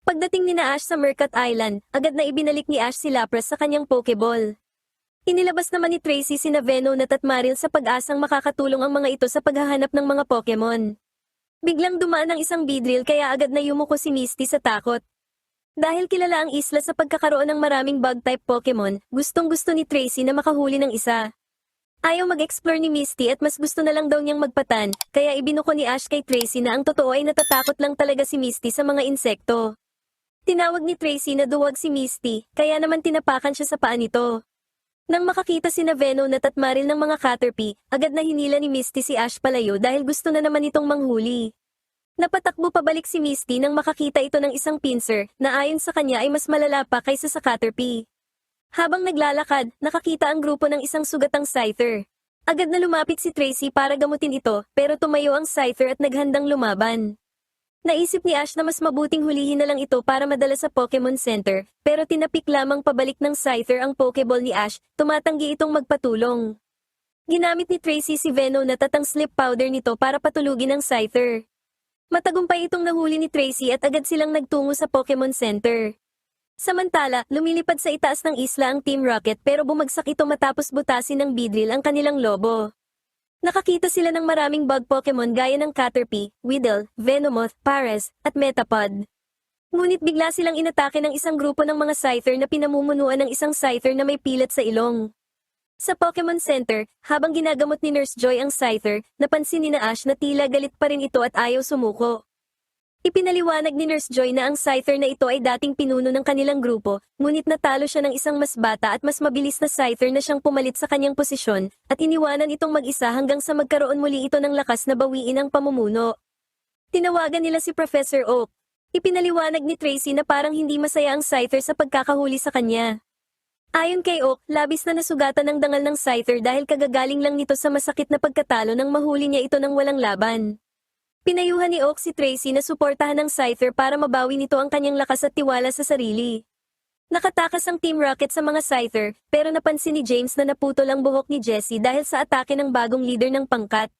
Pagdating ni na Ash sa Mercat Island, agad na ibinalik ni Ash si Lapras sa kanyang Pokeball. Inilabas naman ni Tracy sina Venonat at Marill sa pag-asang makakatulong ang mga ito sa paghahanap ng mga Pokemon. Biglang dumaan ang isang Beedrill kaya agad na yumuko si Misty sa takot. Dahil kilala ang isla sa pagkakaroon ng maraming bug-type Pokemon, gustong-gusto ni Tracy na makahuli ng isa. Ayaw mag-explore ni Misty at mas gusto na lang daw niyang magpatan, kaya ibinuko ni Ash kay Tracy na ang totoo ay natatakot lang talaga si Misty sa mga insekto. Tinawag ni Tracy na duwag si Misty, kaya naman tinapakan siya sa paa nito. Nang makakita sina Venonat at Marill ng mga Caterpie, agad na hinila ni Misty si Ash palayo dahil gusto na naman itong manghuli. Napatakbo pabalik si Misty nang makakita ito ng isang pincer na ayon sa kanya ay mas malala pa kaysa sa Caterpie. Habang naglalakad, nakakita ang grupo ng isang sugatang Scyther. Agad na lumapit si Tracy para gamutin ito pero tumayo ang Scyther at naghandang lumaban. Naisip ni Ash na mas mabuting hulihin na lang ito para madala sa Pokemon Center, pero tinapik lamang pabalik ng Scyther ang Pokeball ni Ash, tumatanggi itong magpatulong. Ginamit ni Tracy si Venonat at ang slip powder nito para patulugin ang Scyther. Matagumpay itong nahuli ni Tracy at agad silang nagtungo sa Pokemon Center. Samantala, lumilipad sa itaas ng isla ang Team Rocket pero bumagsak ito matapos butasin ng Beedrill ang kanilang lobo. Nakakita sila ng maraming bug Pokemon gaya ng Caterpie, Weedle, Venomoth, Paras, at Metapod. Ngunit bigla silang inatake ng isang grupo ng mga Scyther na pinamumunuan ng isang Scyther na may pilat sa ilong. Sa Pokemon Center, habang ginagamot ni Nurse Joy ang Scyther, napansin ni na Ash na tila galit pa rin ito at ayaw sumuko. Ipinaliwanag ni Nurse Joy na ang Scyther na ito ay dating pinuno ng kanilang grupo, ngunit natalo siya ng isang mas bata at mas mabilis na Scyther na siyang pumalit sa kanyang posisyon, at iniwanan itong mag-isa hanggang sa magkaroon muli ito ng lakas na bawiin ang pamumuno. Tinawagan nila si Professor Oak. Ipinaliwanag ni Tracy na parang hindi masaya ang Scyther sa pagkakahuli sa kanya. Ayon kay Oak, labis na nasugatan ng dangal ng Scyther dahil kagagaling lang nito sa masakit na pagkatalo nang mahuli niya ito ng walang laban. Pinayuhan ni Oak si Tracy na suportahan ng Scyther para mabawi nito ang kanyang lakas at tiwala sa sarili. Nakatakas ang Team Rocket sa mga Scyther, pero napansin ni James na naputol ang buhok ni Jessie dahil sa atake ng bagong leader ng pangkat.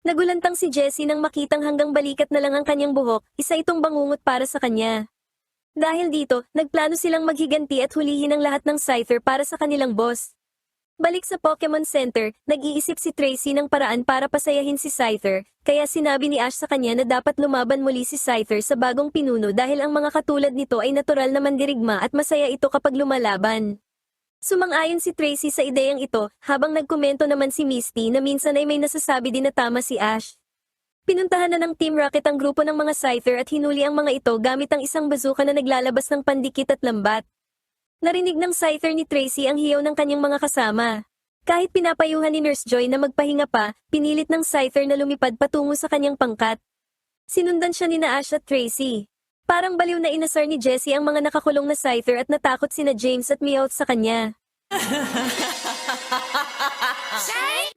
Nagulantang si Jessie nang makitang hanggang balikat na lang ang kanyang buhok, isa itong bangungot para sa kanya. Dahil dito, nagplano silang maghiganti at hulihin ang lahat ng Scyther para sa kanilang boss. Balik sa Pokemon Center, nag-iisip si Tracy ng paraan para pasayahin si Scyther, kaya sinabi ni Ash sa kanya na dapat lumaban muli si Scyther sa bagong pinuno dahil ang mga katulad nito ay natural na mandirigma at masaya ito kapag lumalaban. Sumang-ayon si Tracy sa ideyang ito, habang nagkomento naman si Misty na minsan ay may nasasabi din na tama si Ash. Pinuntahan na ng Team Rocket ang grupo ng mga Scyther at hinuli ang mga ito gamit ang isang bazooka na naglalabas ng pandikit at lambat. Narinig ng Scyther ni Tracy ang hiyaw ng kanyang mga kasama. Kahit pinapayuhan ni Nurse Joy na magpahinga pa, pinilit ng Scyther na lumipad patungo sa kanyang pangkat. Sinundan siya ni na Ash at Tracy. Parang baliw na inasar ni Jessie ang mga nakakulong na Scyther at natakot sina James at Meowth sa kanya.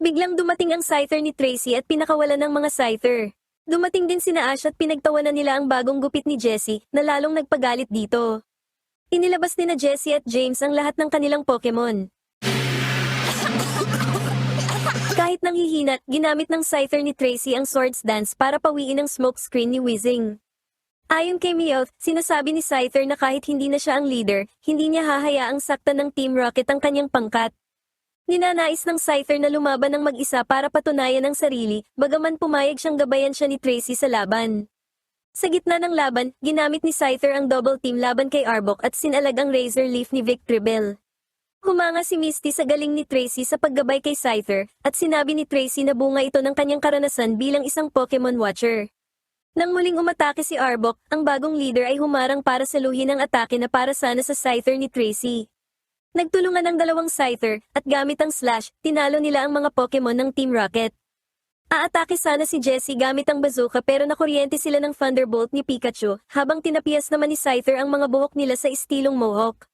Biglang dumating ang Scyther ni Tracy at pinakawalan ng mga Scyther. Dumating din sina Ash at pinagtawanan nila ang bagong gupit ni Jessie na lalong nagpagalit dito. Inilabas ni na Jessie at James ang lahat ng kanilang Pokemon. Kahit nanghihinat, ginamit ng Scyther ni Tracy ang Swords Dance para pawiin ang smokescreen ni Weezing. Ayon kay Meowth, sinasabi ni Scyther na kahit hindi na siya ang leader, hindi niya hahayaang saktan ng Team Rocket ang kanyang pangkat. Ninanais ng Scyther na lumaban ng mag-isa para patunayan ang sarili, bagaman pumayag siyang gabayan siya ni Tracy sa laban. Sa gitna ng laban, ginamit ni Scyther ang double team laban kay Arbok at sinalag ang Razor Leaf ni Victreebel. Humanga si Misty sa galing ni Tracy sa paggabay kay Scyther, at sinabi ni Tracy na bunga ito ng kanyang karanasan bilang isang Pokemon Watcher. Nang muling umatake si Arbok, ang bagong leader ay humarang para saluhin ang atake na para sana sa Scyther ni Tracy. Nagtulungan ang dalawang Scyther, at gamit ang Slash, tinalo nila ang mga Pokemon ng Team Rocket. Aatake sana si Jessie gamit ang bazooka pero nakuryente sila ng Thunderbolt ni Pikachu, habang tinapiyas naman ni Scyther ang mga buhok nila sa estilong Mohawk.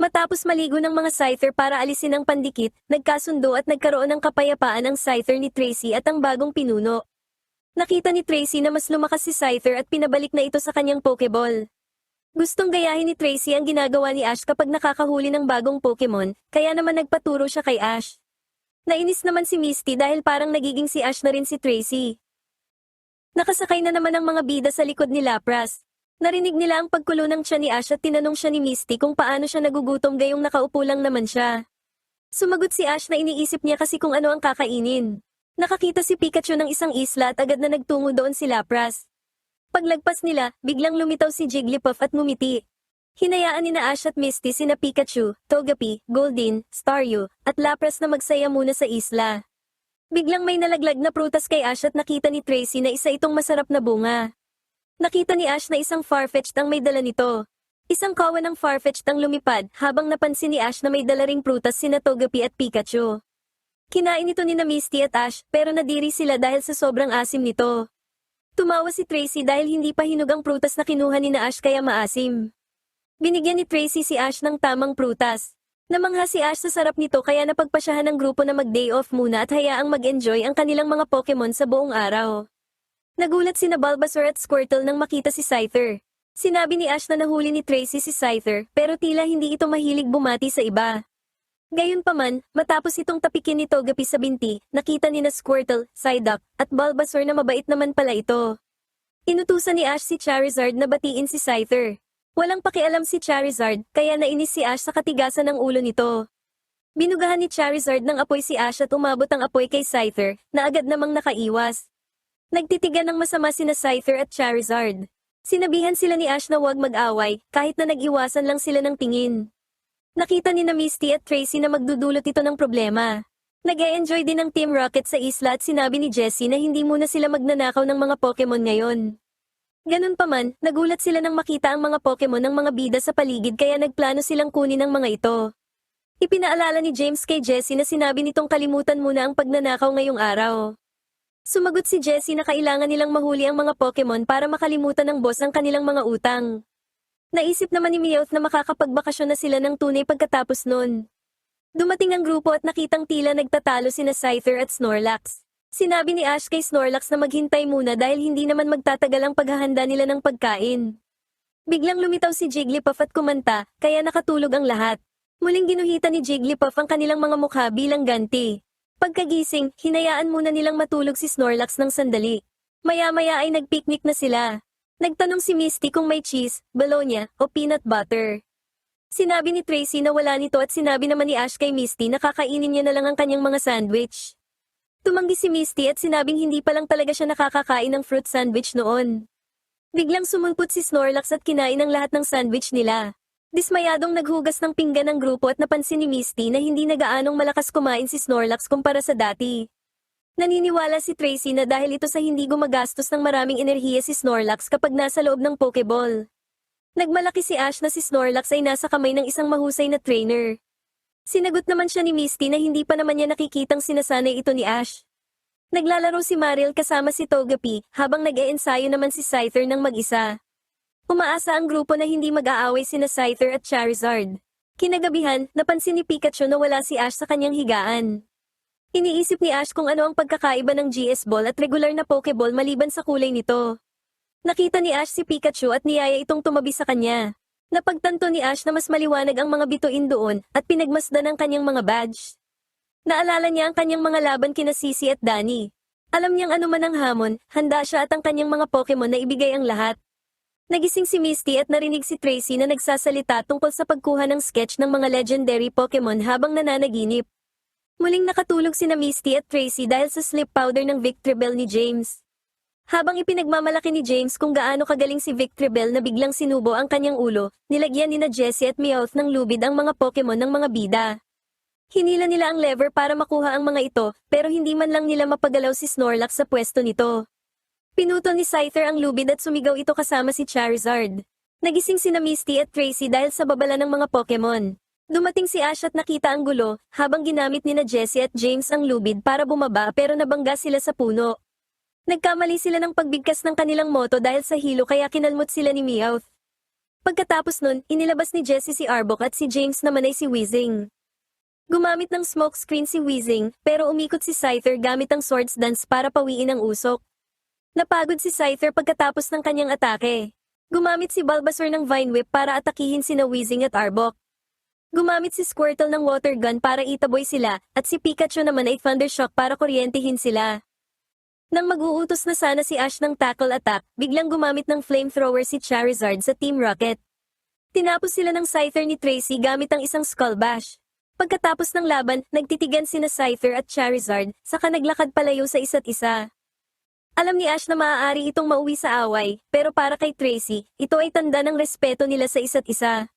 Matapos maligo ng mga Scyther para alisin ang pandikit, nagkasundo at nagkaroon ng kapayapaan ang Scyther ni Tracy at ang bagong pinuno. Nakita ni Tracy na mas lumakas si Scyther at pinabalik na ito sa kanyang Pokeball. Gustong gayahin ni Tracy ang ginagawa ni Ash kapag nakakahuli ng bagong Pokemon, kaya naman nagpaturo siya kay Ash. Nainis naman si Misty dahil parang nagiging si Ash na rin si Tracy. Nakasakay na naman ang mga bida sa likod ni Lapras. Narinig nila ang pagkulo ng tiyan ni Ash at tinanong siya ni Misty kung paano siya nagugutom gayong nakaupo lang naman siya. Sumagot si Ash na iniisip niya kasi kung ano ang kakainin. Nakakita si Pikachu ng isang isla at agad na nagtungo doon si Lapras. Paglagpas nila, biglang lumitaw si Jigglypuff at ngumiti. Hinayaan ni na Ash at Misty sina Pikachu, Togepi, Goldeen, Staryu, at Lapras na magsaya muna sa isla. Biglang may nalaglag na prutas kay Ash at nakita ni Tracy na isa itong masarap na bunga. Nakita ni Ash na isang Farfetch'd ang may dala nito. Isang kawan ng Farfetch'd ang lumipad habang napansin ni Ash na may dala ring prutas sina Togepi at Pikachu. Kinain ito ni na Misty at Ash pero nadiri sila dahil sa sobrang asim nito. Tumawa si Tracy dahil hindi pa hinog ang prutas na kinuha ni na Ash kaya maasim. Binigyan ni Tracy si Ash ng tamang prutas. Namangha si Ash sa sarap nito kaya napagpasyahan ng grupo na mag-day off muna at hayaang mag-enjoy ang kanilang mga Pokemon sa buong araw. Nagulat sina Bulbasaur at Squirtle nang makita si Scyther. Sinabi ni Ash na nahuli ni Tracy si Scyther pero tila hindi ito mahilig bumati sa iba. Gayunpaman, matapos itong tapikin ni Togepi sa binti, nakita ni na Squirtle, Psyduck, at Bulbasaur na mabait naman pala ito. Inutusan ni Ash si Charizard na batiin si Scyther. Walang pakialam si Charizard kaya nainis si Ash sa katigasan ng ulo nito. Binugahan ni Charizard ng apoy si Ash at umabot ang apoy kay Scyther na agad namang nakaiwas. Nagtitigan ng masama sina Scyther at Charizard. Sinabihan sila ni Ash na huwag mag-away kahit na nag-iwasan lang sila ng tingin. Nakita ni na Misty at Tracy na magdudulot ito ng problema. Nag-e-enjoy din ng Team Rocket sa isla at sinabi ni Jessie na hindi muna sila magnanakaw ng mga Pokemon ngayon. Ganun pa man, nagulat sila nang makita ang mga Pokemon ng mga bida sa paligid kaya nagplano silang kunin ang mga ito. Ipinaalala ni James kay Jessie na sinabi nitong kalimutan muna ang pagnanakaw ngayong araw. Sumagot si Jessie na kailangan nilang mahuli ang mga Pokemon para makalimutan ng boss ang kanilang mga utang. Naisip naman ni Meowth na makakapagbakasyon na sila ng tunay pagkatapos nun. Dumating ang grupo at nakitang tila nagtatalo sina Scyther at Snorlax. Sinabi ni Ash kay Snorlax na maghintay muna dahil hindi naman magtatagal ang paghahanda nila ng pagkain. Biglang lumitaw si Jigglypuff at kumanta, kaya nakatulog ang lahat. Muling ginuhita ni Jigglypuff ang kanilang mga mukha bilang ganti. Pagkagising, hinayaan muna nilang matulog si Snorlax ng sandali. Maya-maya ay nagpiknik na sila. Nagtanong si Misty kung may cheese, bologna, o peanut butter. Sinabi ni Tracy na wala nito at sinabi naman ni Ash kay Misty na kakainin niya na lang ang kanyang mga sandwich. Tumanggi si Misty at sinabing hindi pa lang talaga siya nakakakain ng fruit sandwich noon. Biglang sumulpot si Snorlax at kinain ang lahat ng sandwich nila. Dismayadong naghugas ng pinggan ng grupo at napansin ni Misty na hindi na gaanong malakas kumain si Snorlax kumpara sa dati. Naniniwala si Tracy na dahil ito sa hindi gumagastos ng maraming enerhiya si Snorlax kapag nasa loob ng Pokeball. Nagmalaki si Ash na si Snorlax ay nasa kamay ng isang mahusay na trainer. Sinagot naman siya ni Misty na hindi pa naman niya nakikitang sinasanay ito ni Ash. Naglalaro si Marill kasama si Togepi habang nag-e-ensayo naman si Scyther ng mag-isa. Umaasa ang grupo na hindi mag-aaway sina Scyther at Charizard. Kinagabihan, napansin ni Pikachu na wala si Ash sa kanyang higaan. Iniisip ni Ash kung ano ang pagkakaiba ng GS Ball at regular na Pokeball maliban sa kulay nito. Nakita ni Ash si Pikachu at niyaya itong tumabi sa kanya. Napagtanto ni Ash na mas maliwanag ang mga bituin doon at pinagmasdan ang kanyang mga badge. Naalala niya ang kanyang mga laban kina Sisi at Danny. Alam niyang ano man ang hamon, handa siya at ang kanyang mga Pokemon na ibigay ang lahat. Nagising si Misty at narinig si Tracy na nagsasalita tungkol sa pagkuha ng sketch ng mga legendary Pokemon habang nananaginip. Muling nakatulog sina Misty at Tracy dahil sa sleep powder ng Victreebel ni James. Habang ipinagmamalaki ni James kung gaano kagaling si Victreebel na biglang sinubo ang kanyang ulo, nilagyan ni na Jessie at Meowth ng lubid ang mga Pokemon ng mga bida. Hinila nila ang lever para makuha ang mga ito, pero hindi man lang nila mapagalaw si Snorlax sa pwesto nito. Pinutol ni Scyther ang lubid at sumigaw ito kasama si Charizard. Nagising sina Misty at Tracy dahil sa babala ng mga Pokemon. Dumating si Ash at nakita ang gulo, habang ginamit ni na Jessie at James ang lubid para bumaba pero nabangga sila sa puno. Nagkamali sila ng pagbigkas ng kanilang moto dahil sa hilo kaya kinalmot sila ni Meowth. Pagkatapos nun, inilabas ni Jessie si Arbok at si James naman ay si Weezing. Gumamit ng smokescreen si Weezing, pero umikot si Scyther gamit ang Swords Dance para pawiin ang usok. Napagod si Scyther pagkatapos ng kanyang atake. Gumamit si Bulbasaur ng Vine Whip para atakihin sina Weezing at Arbok. Gumamit si Squirtle ng Water Gun para itaboy sila, at si Pikachu naman ay Thunder Shock para kuryentehin sila. Nang mag-uutos na sana si Ash ng tackle attack, biglang gumamit ng flamethrower si Charizard sa Team Rocket. Tinapos sila ng Scyther ni Tracy gamit ang isang Skull Bash. Pagkatapos ng laban, nagtitigan sina Scyther at Charizard, saka naglakad palayo sa isa't isa. Alam ni Ash na maaari itong mauwi sa away, pero para kay Tracy, ito ay tanda ng respeto nila sa isa't isa.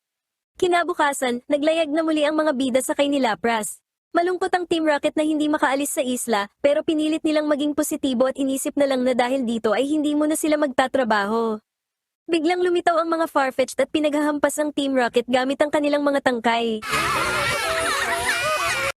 Kinabukasan, naglayag na muli ang mga bida sa kay ni Lapras. Malungkot ang Team Rocket na hindi makaalis sa isla, pero pinilit nilang maging positibo at inisip na lang na dahil dito ay hindi muna sila magtatrabaho. Biglang lumitaw ang mga Farfetch'd at pinaghahampas ang Team Rocket gamit ang kanilang mga tangkay.